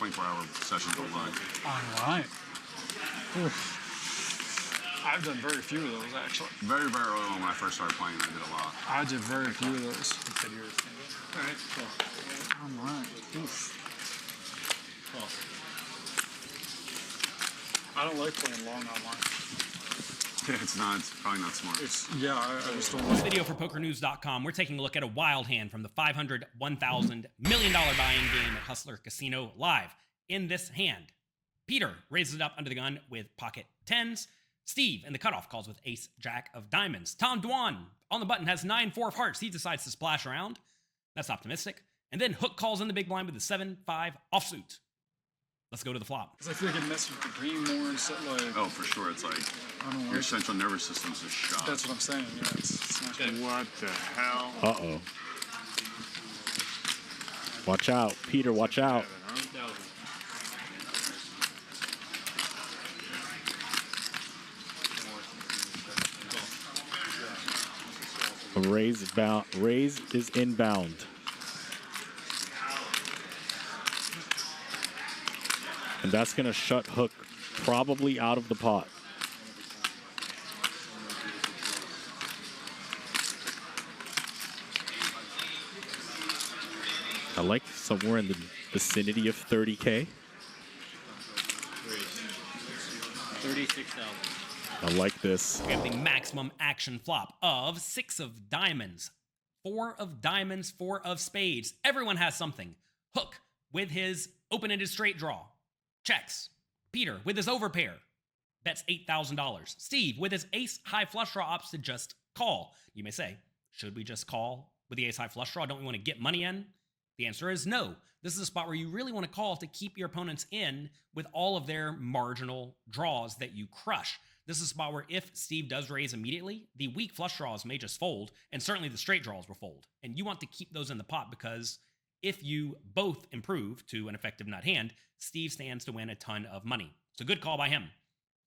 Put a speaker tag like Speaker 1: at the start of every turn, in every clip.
Speaker 1: 24-hour sessions online.
Speaker 2: Online. Oof. I've done very few of those, actually.
Speaker 1: Very, very early on when I first started playing, I did a lot.
Speaker 2: I did very few of those.
Speaker 3: You said you were single?
Speaker 2: All right, cool. Online. Oof.
Speaker 3: Cool.
Speaker 2: I don't like playing long online.
Speaker 1: It's probably not smart.
Speaker 2: I just don't
Speaker 4: In this
Speaker 2: like it.
Speaker 4: video for PokerNews.com, we're taking a look at a wild hand from the $500, $1,000, million buy-in game at Hustler Casino Live. In this hand, Peter raises it up under the gun with pocket tens. Steve in the cutoff calls with ace jack of diamonds. Tom Dwan on the button has 9-4 of hearts. He decides to splash around. That's optimistic. And then Hook calls in the big blind with the 7-5 offsuit. Let's go to the flop.
Speaker 2: Because I feel like it messes with the green more and stuff like.
Speaker 1: Oh, for sure. It's like
Speaker 2: I don't
Speaker 1: your
Speaker 2: like
Speaker 1: central nervous system's just shot.
Speaker 2: That's what I'm saying. Yeah, it's not good.
Speaker 1: What the hell?
Speaker 5: Uh-oh. Watch out. Peter, watch out. A raise is inbound. And that's going to shut Hook probably out of the pot. I like somewhere in the vicinity of 30K.
Speaker 3: 36,000.
Speaker 5: I like this.
Speaker 4: We have the maximum action flop of 6 of diamonds, 4 of diamonds, 4 of spades. Everyone has something. Hook with his open-ended straight draw. Checks. Peter with his overpair. Bets $8,000. Steve with his ace high flush draw opts to just call. You may say, should we just call with the ace high flush draw? Don't we want to get money in? The answer is no. This is a spot where you really want to call to keep your opponents in with all of their marginal draws that you crush. This is a spot where if Steve does raise immediately, the weak flush draws may just fold, and certainly the straight draws will fold. And you want to keep those in the pot because if you both improve to an effective nut hand, Steve stands to win a ton of money. It's a good call by him.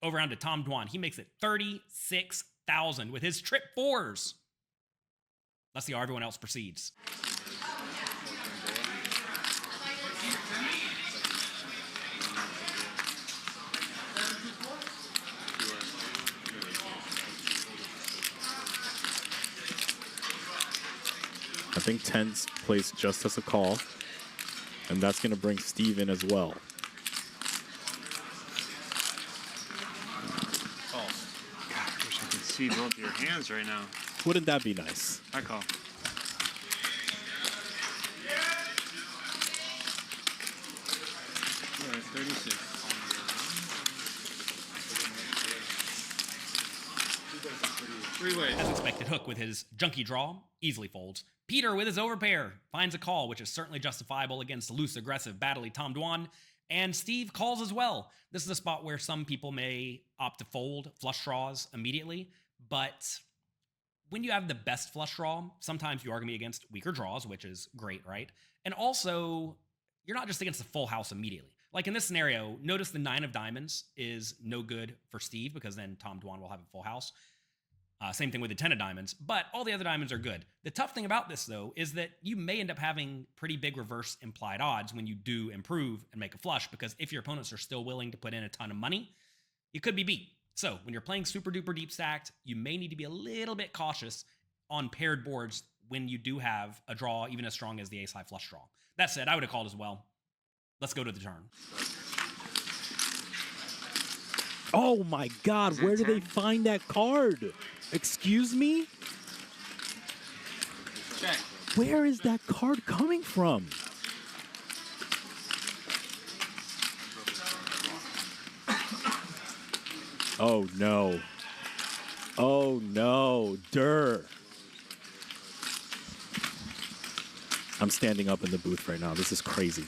Speaker 4: Over on to Tom Dwan. He makes it 36,000 with his trip fours. Let's see how everyone else proceeds.
Speaker 5: I think tens plays just as a call, and that's going to bring Steve in as well.
Speaker 3: Call. God, I wish I could see both your hands right now.
Speaker 5: Wouldn't that be nice?
Speaker 3: I call. All right, 36. Three-way.
Speaker 4: As expected, Hook with his junky draw easily folds. Peter with his overpair finds a call, which is certainly justifiable against loose, aggressive, battly Tom Dwan. And Steve calls as well. This is a spot where some people may opt to fold flush draws immediately, but when you have the best flush draw, sometimes you are going to be against weaker draws, which is great, right? And also, you're not just against the full house immediately. Like in this scenario, notice the 9 of diamonds is no good for Steve because then Tom Dwan will have a full house. Same thing with the 10 of diamonds, but all the other diamonds are good. The tough thing about this, though, is that you may end up having pretty big reverse implied odds when you do improve and make a flush, because if your opponents are still willing to put in a ton of money, you could be beat. So when you're playing super duper deep stacked, you may need to be a little bit cautious on paired boards when you do have a draw even as strong as the ace high flush draw. That said, I would have called as well. Let's go to the turn.
Speaker 5: Oh my God, where did they find that card? Excuse me?
Speaker 3: Check.
Speaker 5: Where is that card coming from? Oh no. Oh no, durrrr. I'm standing up in the booth right now. This is crazy.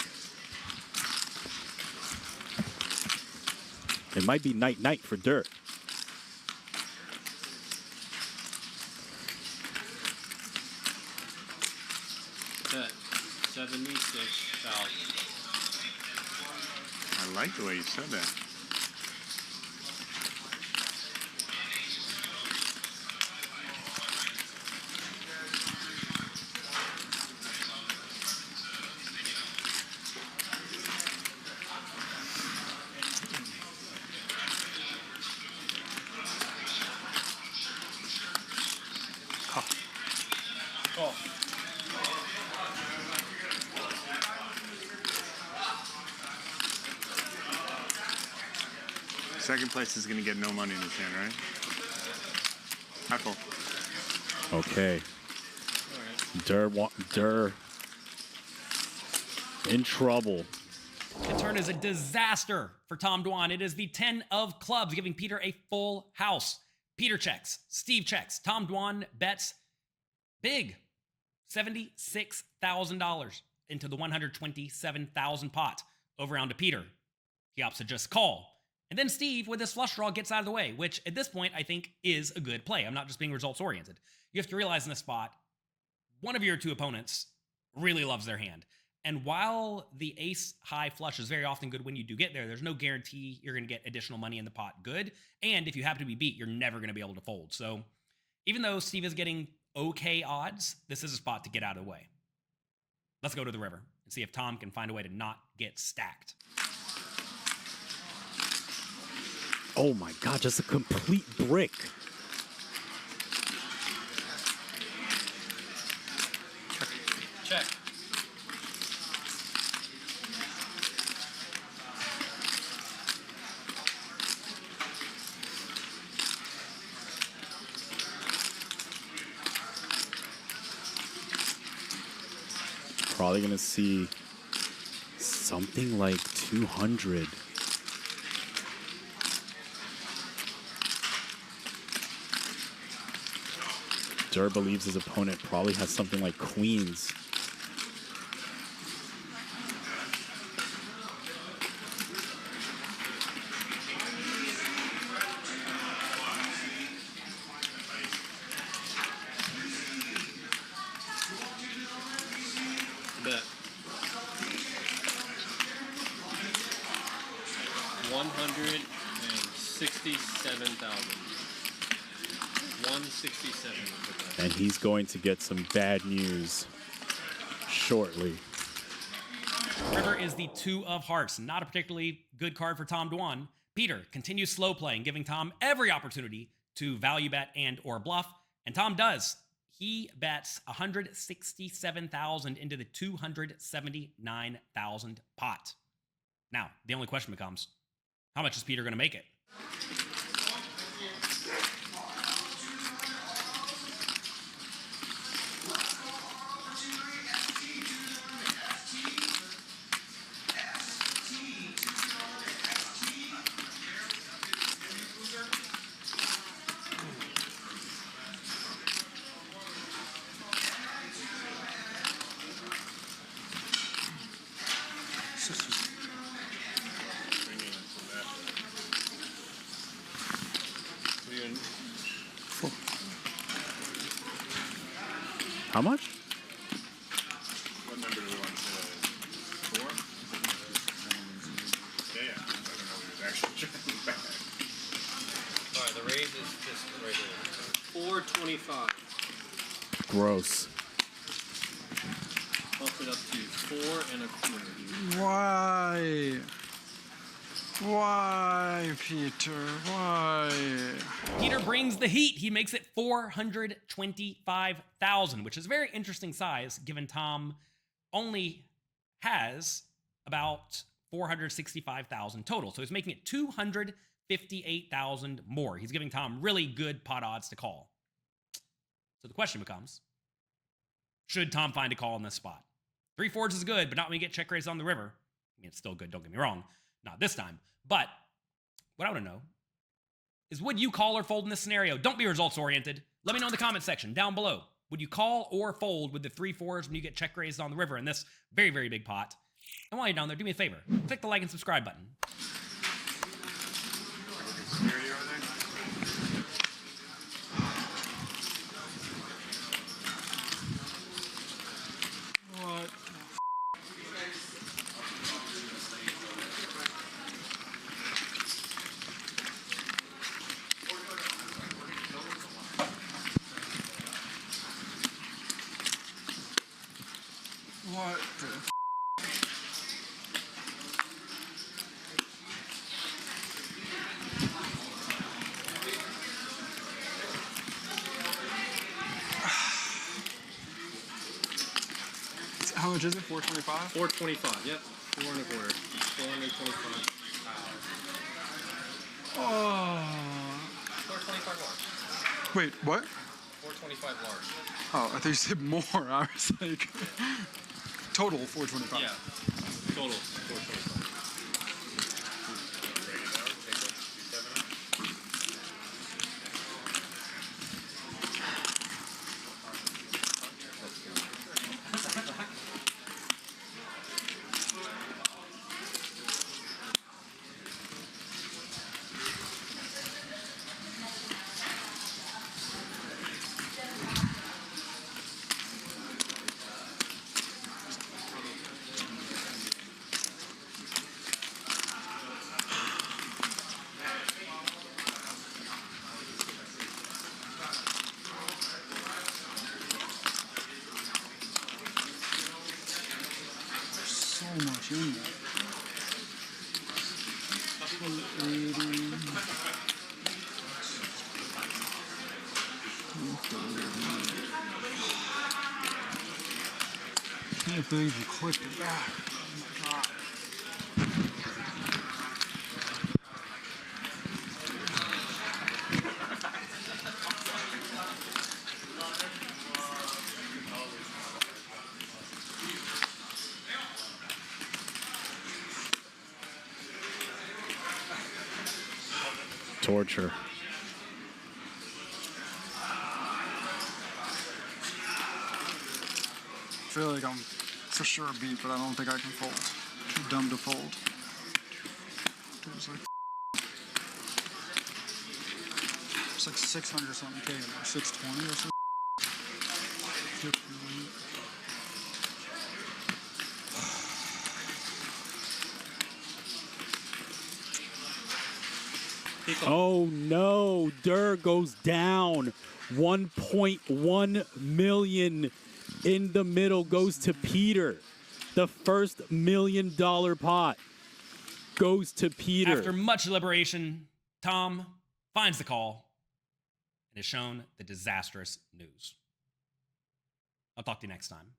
Speaker 5: It might be night-night for durrrr.
Speaker 3: Bet 76,000.
Speaker 1: I like the way you said that. Second place is going to get no money in his hand, right? I fold.
Speaker 5: Okay. Durr in trouble.
Speaker 4: The turn is a disaster for Tom Dwan. It is the 10 of clubs, giving Peter a full house. Peter checks, Steve checks, Tom Dwan bets big, $76,000 into the 127,000 pot over onto Peter. He opts to just call. And then Steve, with his flush draw, gets out of the way, which at this point I think is a good play. I'm not just being results oriented. You have to realize in this spot, one of your two opponents really loves their hand. And while the ace high flush is very often good when you do get there, there's no guarantee you're going to get additional money in the pot good. And if you happen to be beat, you're never going to be able to fold. So even though Steve is getting okay odds, this is a spot to get out of the way. Let's go to the river and see if Tom can find a way to not get stacked.
Speaker 5: Oh my God, just a complete brick.
Speaker 2: Check.
Speaker 5: Probably gonna see something like 200. Durr believes his opponent probably has something like queens.
Speaker 3: Bet. 167,000. 167.
Speaker 5: And he's going to get some bad news shortly.
Speaker 4: River is the 2 of hearts. Not a particularly good card for Tom Dwan. Peter continues slow playing, giving Tom every opportunity to value bet and or bluff. And Tom does. He bets 167,000 into the 279,000 pot. Now, the only question becomes, how much is Peter going to make it?
Speaker 5: How much?
Speaker 1: What number do we want to say? 4? Yeah. I don't know. He was actually checking back.
Speaker 3: All right, the raise is just right here. 425.
Speaker 5: Gross.
Speaker 3: Bump it up to 4.25.
Speaker 2: Why? Why, Peter? Why?
Speaker 4: Peter brings the heat. He makes it 425,000, which is a very interesting size given Tom only has about 465,000 total. So he's making it 258,000 more. He's giving Tom really good pot odds to call. So the question becomes, should Tom find a call in this spot? 3 fours is good, but not when you get check raised on the river. I mean, it's still good, don't get me wrong. Not this time. But what I want to know is, would you call or fold in this scenario? Don't be results oriented. Let me know in the comment section down below. Would you call or fold with the 3 fours when you get check raised on the river in this very, very big pot? And while you're down there, do me a favor. Click the like and subscribe button.
Speaker 1: Security over there?
Speaker 2: What? What the How much is it? 425?
Speaker 3: 425, yep. 4.25. 425.
Speaker 2: Oh.
Speaker 3: 425 large.
Speaker 2: Wait, what?
Speaker 3: 425 large.
Speaker 2: Oh, I thought you said more. I was like, total 425.
Speaker 3: Yeah. Total 425.
Speaker 2: So much in there. 280. Can't believe you clicked it back. Oh my god.
Speaker 5: Torture.
Speaker 2: I feel like I'm for sure beat, but I don't think I can fold. Too dumb to fold. It's like 600 something K, like 620 or something.
Speaker 5: Oh no, durrrr goes down. 1.1 million in the middle goes to Peter. The first $1 million pot goes to Peter.
Speaker 4: After much deliberation, Tom finds the call and is shown the disastrous news. I'll talk to you next time.